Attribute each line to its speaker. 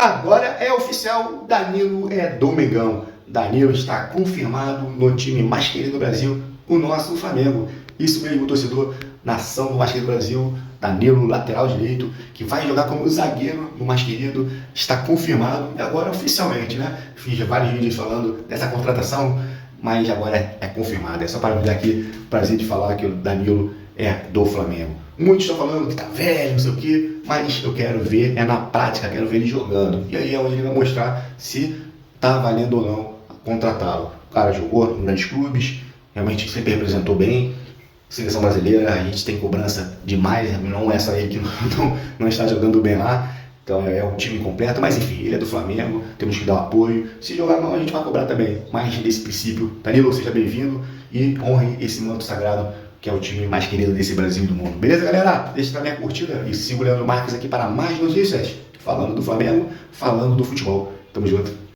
Speaker 1: Agora é oficial, Danilo é do Mengão. Danilo está confirmado no time mais querido do Brasil, o nosso Flamengo. Isso mesmo, torcedor, nação do mais querido do Brasil, Danilo, lateral direito, que vai jogar como zagueiro no mais querido, está confirmado e agora oficialmente, né? Fiz vários vídeos falando dessa contratação, mas agora é confirmado. É só para me dar aqui o prazer de falar que o Danilo é do Flamengo. Muitos estão falando que tá velho, não sei o que, mas eu quero ver, é na prática, quero ver ele jogando. E aí é onde ele vai mostrar se tá valendo ou não contratá-lo. O cara jogou em grandes clubes, realmente sempre representou bem. Seleção brasileira, a gente tem cobrança demais, não é só ele que não está jogando bem lá. Então é um time completo, mas enfim, ele é do Flamengo, temos que dar o apoio. Se jogar mal, a gente vai cobrar também. Mas nesse princípio, Danilo, seja bem-vindo e honre esse manto sagrado, que é o time mais querido desse Brasil e do mundo. Beleza, galera? Deixa também a curtida e siga o Leandro Marques aqui para mais notícias. Falando do Flamengo, falando do futebol. Tamo junto.